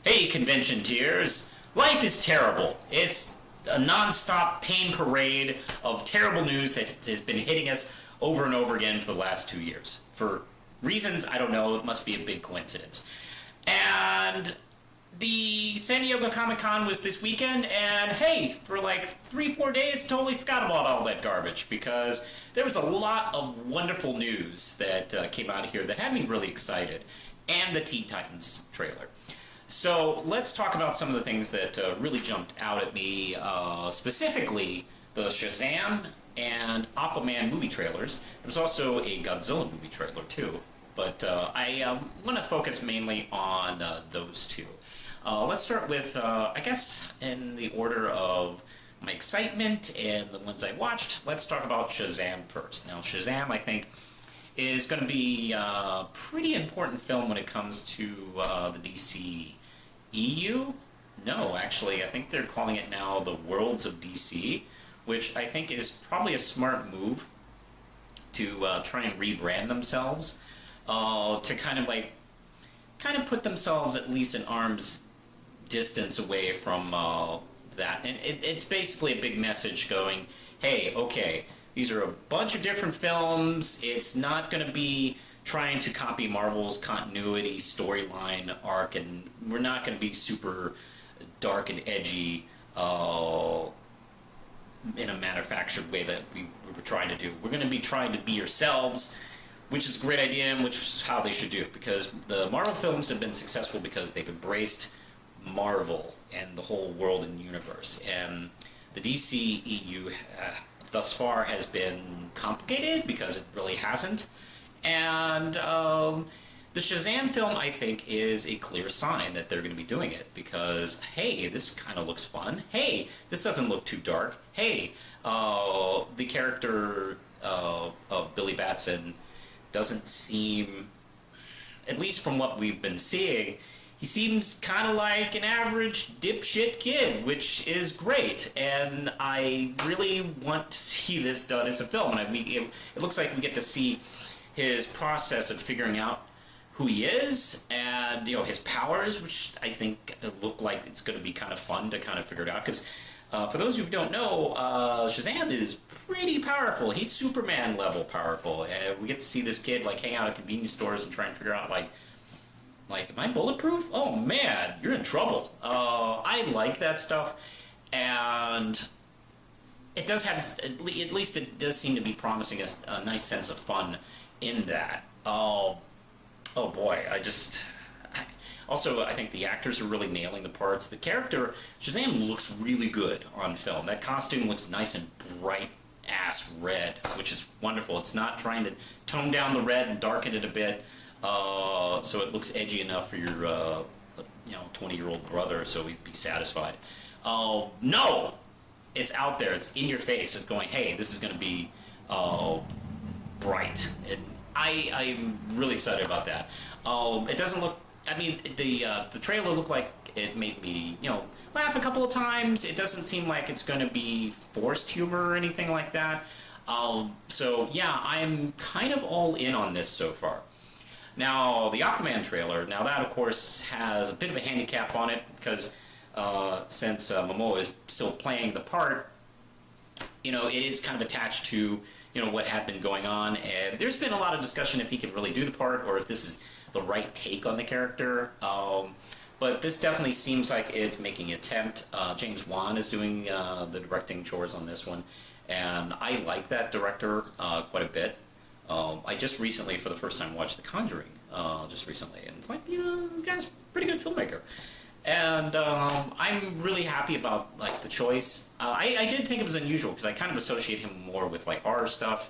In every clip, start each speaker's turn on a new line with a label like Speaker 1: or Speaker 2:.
Speaker 1: Hey, convention tears. Life is terrible. It's a non-stop pain parade of terrible news that has been hitting us over and over again for the last 2 years. For reasons I don't know, it must be a big coincidence. And the San Diego Comic-Con was this weekend, and hey, for like 3-4 days, totally forgot about all that garbage because there was a lot of wonderful news that came out of here that had me really excited, and the Teen Titans trailer. So let's talk about some of the things that really jumped out at me, specifically the Shazam and Aquaman movie trailers. There was also a Godzilla movie trailer too, but I want to focus mainly on those two. Let's start with, I guess, in the order of my excitement and the ones I watched. Let's talk about Shazam first. Now, Shazam, I think, is going to be a pretty important film when it comes to the DC EU? No, actually, I think they're calling it now the Worlds of DC, which I think is probably a smart move to try and rebrand themselves, to kind of put themselves at least an arm's distance away from that. And it's basically a big message going, hey, okay, these are a bunch of different films. It's not going to be trying to copy Marvel's continuity storyline arc, and we're not going to be super dark and edgy in a manufactured way that we were trying to do. We're going to be trying to be yourselves, which is a great idea and which is how they should do it, because the Marvel films have been successful because they've embraced Marvel and the whole world and universe. And the DC EU thus far has been complicated because it really hasn't. And the Shazam film, I think, is a clear sign that they're going to be doing it because, hey, this kind of looks fun. Hey, this doesn't look too dark. Hey, the character of Billy Batson doesn't seem, at least from what we've been seeing, he seems kind of like an average dipshit kid, which is great. And I really want to see this done as a film. And it looks like we get to see his process of figuring out who he is and his powers, which I think look like it's going to be kind of fun to kind of figure it out. Because for those who don't know, Shazam is pretty powerful. He's Superman level powerful. We get to see this kid hang out at convenience stores and try and figure out am I bulletproof? Oh man, you're in trouble. I like that stuff, and it does have, at least it does seem to be promising us a nice sense of fun in that. Oh boy, I think the actors are really nailing the parts. The character, Shazam, looks really good on film. That costume looks nice and bright ass red, which is wonderful. It's not trying to tone down the red and darken it a bit, so it looks edgy enough for your 20-year-old brother, so he'd be satisfied. No! It's out there. It's in your face. It's going, hey, this is going to be bright. And I'm really excited about that. It doesn't look, the trailer looked like it made me, laugh a couple of times. It doesn't seem like it's going to be forced humor or anything like that. So yeah, I'm kind of all in on this so far. Now, the Aquaman trailer, now that of course has a bit of a handicap on it because since Momoa is still playing the part, it is kind of attached to what had been going on, and there's been a lot of discussion if he can really do the part or if this is the right take on the character. But this definitely seems like it's making an attempt. James Wan is doing the directing chores on this one, and I like that director quite a bit. I just recently, for the first time, watched The Conjuring, just recently, and it's like, this guy's a pretty good filmmaker. And I'm really happy about the choice. I did think it was unusual because I kind of associate him more with horror stuff,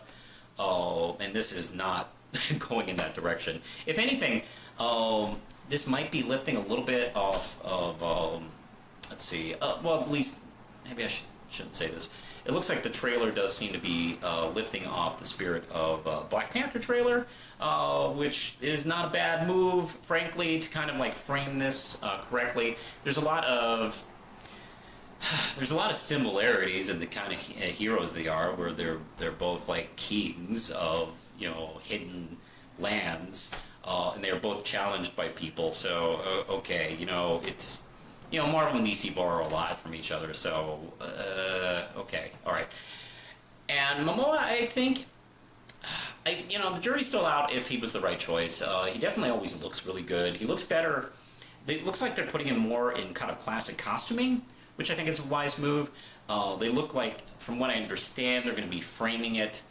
Speaker 1: and this is not going in that direction. If anything, this might be lifting a little bit off of let's see. Well, at least maybe I shouldn't say this. It looks like the trailer does seem to be lifting off the spirit of Black Panther trailer, which is not a bad move, frankly, to kind of frame this correctly. There's a lot of similarities in the kind of heroes they are, where they're both kings of hidden lands. and they are both challenged by people. So okay, it's Marvel and DC borrow a lot from each other. So okay, all right. And Momoa, I think, the jury's still out if he was the right choice. He definitely always looks really good. He looks better. It looks like they're putting him more in kind of classic costuming, which I think is a wise move. They look like, from what I understand, they're going to be framing it,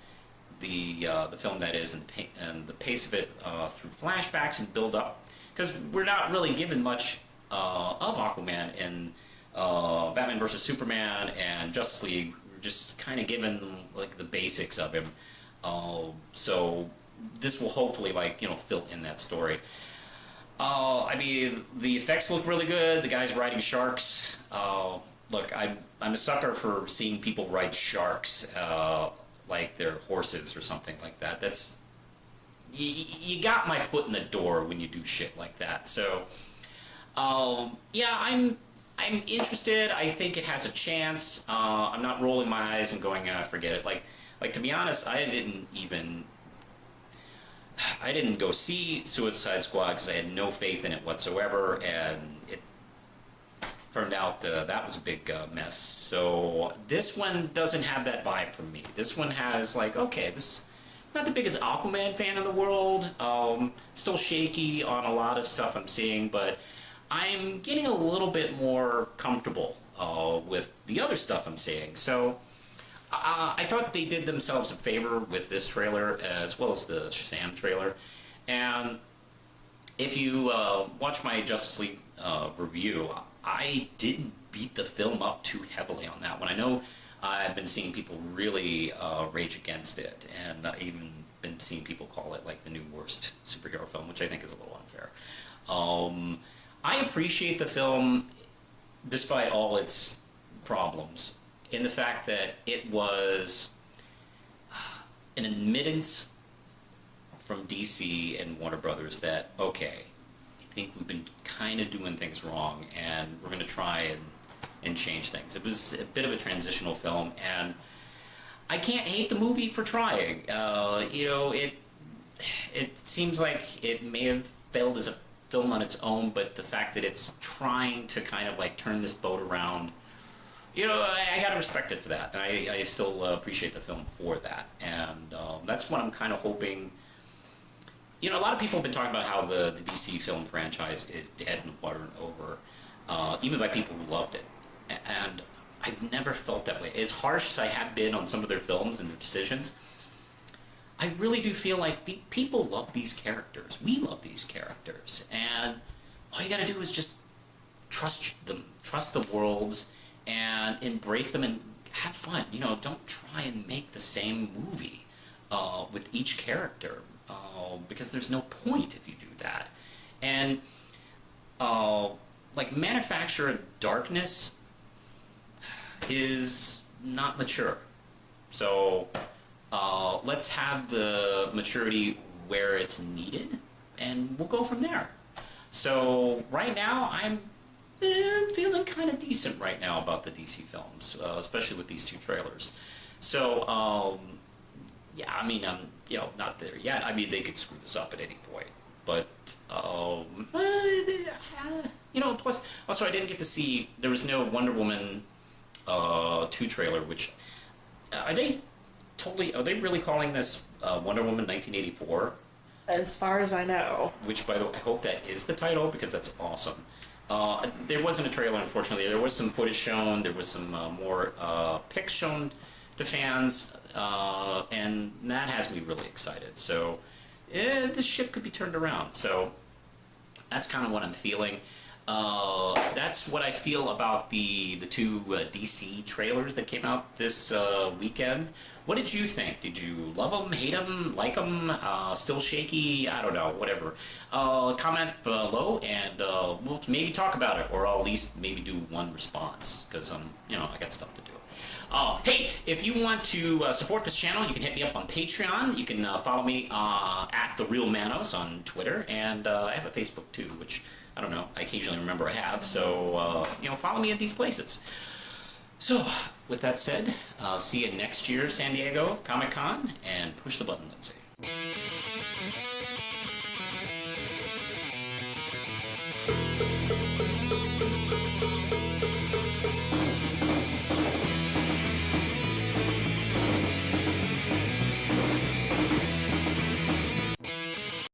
Speaker 1: the film that is, and the pace of it through flashbacks and build up, because we're not really given much of Aquaman in Batman vs Superman and Justice League. We're just kind of given like the basics of him. So this will hopefully fill in that story. I mean, the effects look really good. The guy's riding sharks. Look, I'm a sucker for seeing people ride sharks like they're horses or something like that. That's you got my foot in the door when you do shit like that. So yeah, I'm interested. I think it has a chance. I'm not rolling my eyes and going, forget it. Like to be honest, I didn't go see Suicide Squad because I had no faith in it whatsoever, and it turned out that was a big mess. So this one doesn't have that vibe for me. This one has okay, this. I'm not the biggest Aquaman fan in the world. Still shaky on a lot of stuff I'm seeing, but I'm getting a little bit more comfortable with the other stuff I'm seeing. So I thought they did themselves a favor with this trailer as well as the Shazam trailer. And if you watch my Justice League review, I didn't beat the film up too heavily on that one. I know I've been seeing people really rage against it, and I've even been seeing people call it the new worst superhero film, which I think is a little unfair. I appreciate the film despite all its problems, in the fact that it was an admittance from DC and Warner Brothers that, okay, I think we've been kind of doing things wrong, and we're going to try and change things. It was a bit of a transitional film, and I can't hate the movie for trying. It seems like it may have failed as a film on its own, but the fact that it's trying to kind of turn this boat around, I gotta respect it for that, and I still appreciate the film for that, and that's what I'm kind of hoping. A lot of people have been talking about how the DC film franchise is dead and water and over, even by people who loved it, and I've never felt that way. As harsh as I have been on some of their films and their decisions, I really do feel like the people love these characters. We love these characters, and all you gotta do is just trust them, trust the worlds, and embrace them and have fun. Don't try and make the same movie with each character, because there's no point if you do that. And manufactured darkness is not mature. So let's have the maturity where it's needed, and we'll go from there. So right now, I'm feeling kind of decent right now about the DC films, especially with these two trailers. So, yeah, I mean, I'm not there yet. I mean, they could screw this up at any point. But, plus, also I didn't get to see, there was no Wonder Woman 2 trailer, which, are they really calling this Wonder Woman 1984?
Speaker 2: As far as I know.
Speaker 1: Which, by the way, I hope that is the title, because that's awesome. There wasn't a trailer, unfortunately. There was some footage shown. There was some more pics shown to fans, and that has me really excited. So, this ship could be turned around. So, that's kind of what I'm feeling. That's what I feel about the two DC trailers that came out this weekend. What did you think? Did you love them, hate them, like them, still shaky? I don't know, whatever. Comment below, and we'll maybe talk about it, or I'll at least maybe do one response, because I got stuff to do. Hey, if you want to support this channel, you can hit me up on Patreon. You can follow me at The Real Manos on Twitter, and I have a Facebook too, which I don't know, I occasionally remember I have, so follow me at these places. So, with that said, see you next year, San Diego Comic-Con, and push the button, Lindsay.